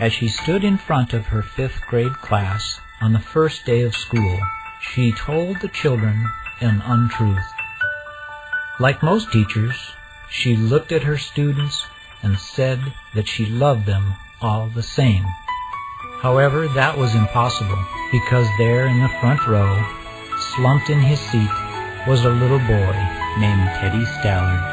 As she stood in front of her 5th grade class on the first day of school, she told the children an untruth. Like most teachers, she looked at her students and said that she loved them all the same. However, that was impossible, because there in the front row, slumped in his seat, was a little boy named Teddy Stallard.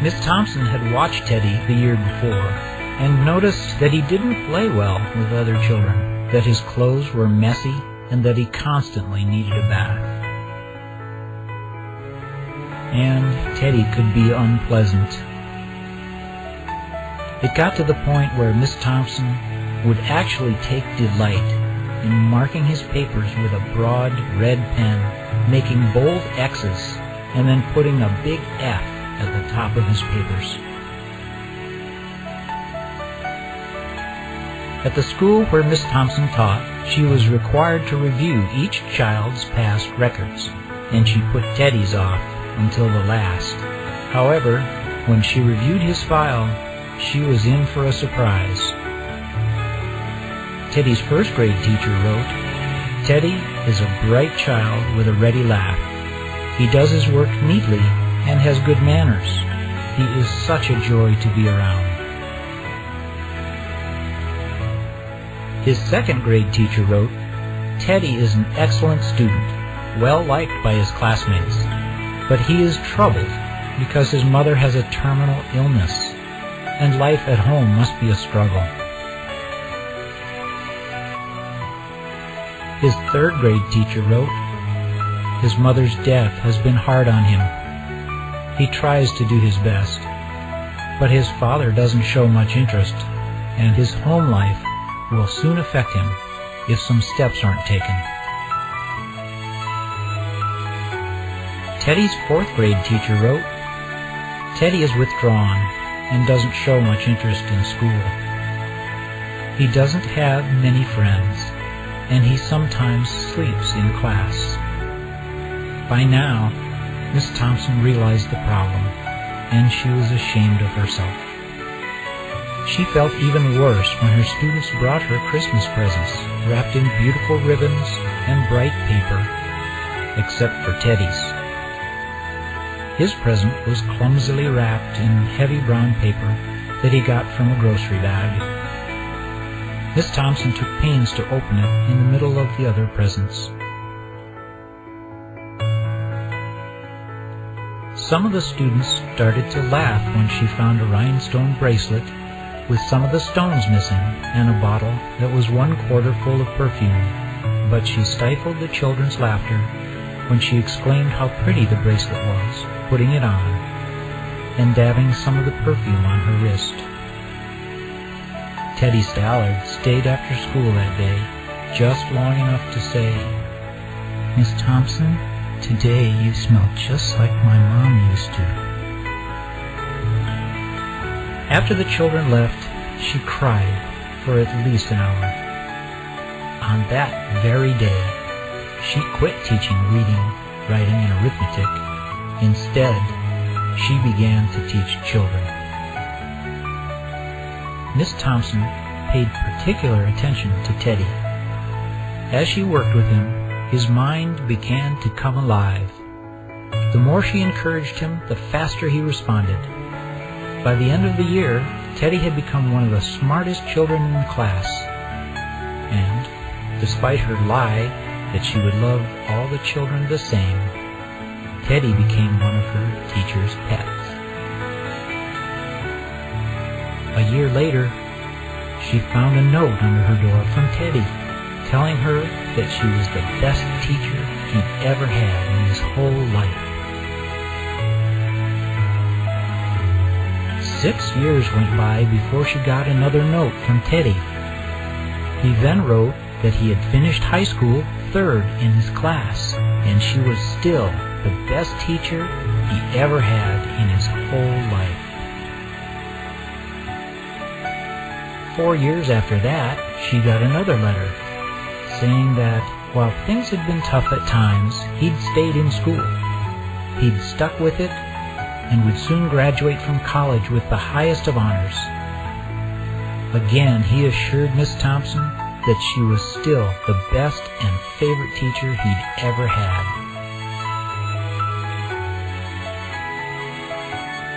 Miss Thompson had watched Teddy the year before and noticed that he didn't play well with other children, that his clothes were messy, and that he constantly needed a bath. And Teddy could be unpleasant. It got to the point where Miss Thompson would actually take delight in marking his papers with a broad red pen, making bold X's, and then putting a big F at the top of his papers. At the school where Miss Thompson taught, she was required to review each child's past records, and she put Teddy's off until the last. However, when she reviewed his file, she was in for a surprise. Teddy's 1st grade teacher wrote, "Teddy is a bright child with a ready laugh. He does his work neatly and has good manners. He is such a joy to be around." His 2nd grade teacher wrote, "Teddy is an excellent student, well liked by his classmates, but he is troubled because his mother has a terminal illness, and life at home must be a struggle." His 3rd grade teacher wrote, "His mother's death has been hard on him. He tries to do his best, but his father doesn't show much interest, and his home life will soon affect him if some steps aren't taken." Teddy's 4th grade teacher wrote, "Teddy is withdrawn and doesn't show much interest in school. He doesn't have many friends, and he sometimes sleeps in class." By now, Miss Thompson realized the problem, and she was ashamed of herself. She felt even worse when her students brought her Christmas presents, wrapped in beautiful ribbons and bright paper, except for Teddy's. His present was clumsily wrapped in heavy brown paper that he got from a grocery bag. Miss Thompson took pains to open it in the middle of the other presents. Some of the students started to laugh when she found a rhinestone bracelet with some of the stones missing and a bottle that was 1/4 full of perfume, but she stifled the children's laughter when she exclaimed how pretty the bracelet was, putting it on and dabbing some of the perfume on her wrist. Teddy Stallard stayed after school that day, just long enough to say, "Miss Thompson, today you smell just like my mom used to." After the children left, she cried for at least an hour. On that very day, she quit teaching reading, writing, and arithmetic. Instead, she began to teach children. Miss Thompson paid particular attention to Teddy. As she worked with him, his mind began to come alive. The more she encouraged him, the faster he responded. By the end of the year, Teddy had become one of the smartest children in the class. And, despite her lie that she would love all the children the same, Teddy became one of her teacher's pets. A year later, she found a note under her door from Teddy, telling her that she was the best teacher he'd ever had in his whole life. 6 years went by before she got another note from Teddy. He then wrote that he had finished high school 3rd in his class, and she was still the best teacher he ever had in his whole life. 4 years after that, she got another letter, saying that while things had been tough at times, he'd stayed in school. He'd stuck with it, and would soon graduate from college with the highest of honors. Again, he assured Miss Thompson that she was still the best and favorite teacher he'd ever had.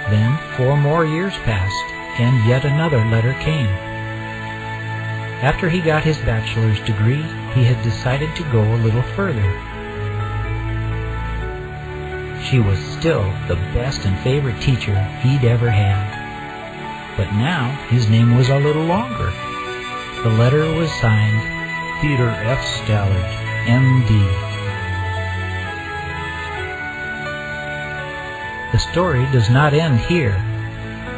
Then 4 more years passed, and yet another letter came. After he got his bachelor's degree, he had decided to go a little further. She was still the best and favorite teacher he'd ever had. But now his name was a little longer. The letter was signed Peter F. Stallard, M.D. The story does not end here.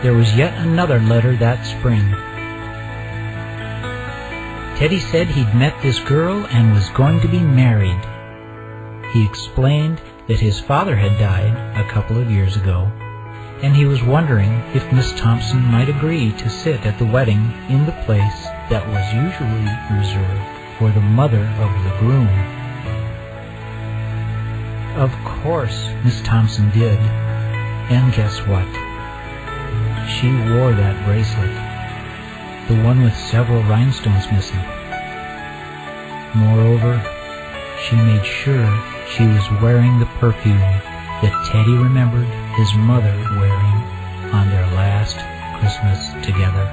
There was yet another letter that spring. Teddy said he'd met this girl and was going to be married. He explained that his father had died a couple of years ago, and he was wondering if Miss Thompson might agree to sit at the wedding in the place that was usually reserved for the mother of the groom. Of course, Miss Thompson did, and guess what? She wore that bracelet, the one with several rhinestones missing. Moreover, she made sure she was wearing the perfume that Teddy remembered his mother wearing on their last Christmas together.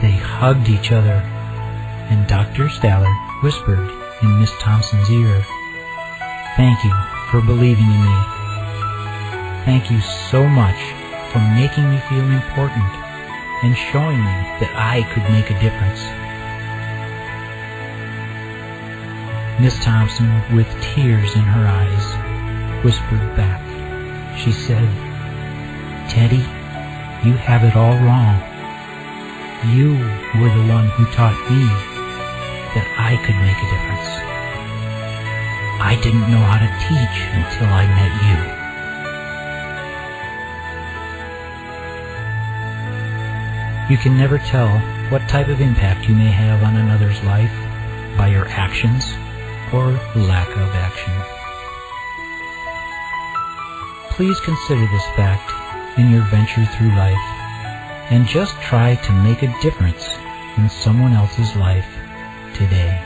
They hugged each other, and Dr. Stallard whispered in Miss Thompson's ear, "Thank you for believing in me. Thank you so much for making me feel important and showing me that I could make a difference." Miss Thompson, with tears in her eyes, whispered back. She said, "Teddy, you have it all wrong. You were the one who taught me that I could make a difference. I didn't know how to teach until I met you." You can never tell what type of impact you may have on another's life by your actions or lack of action. Please consider this fact in your venture through life, and just try to make a difference in someone else's life today.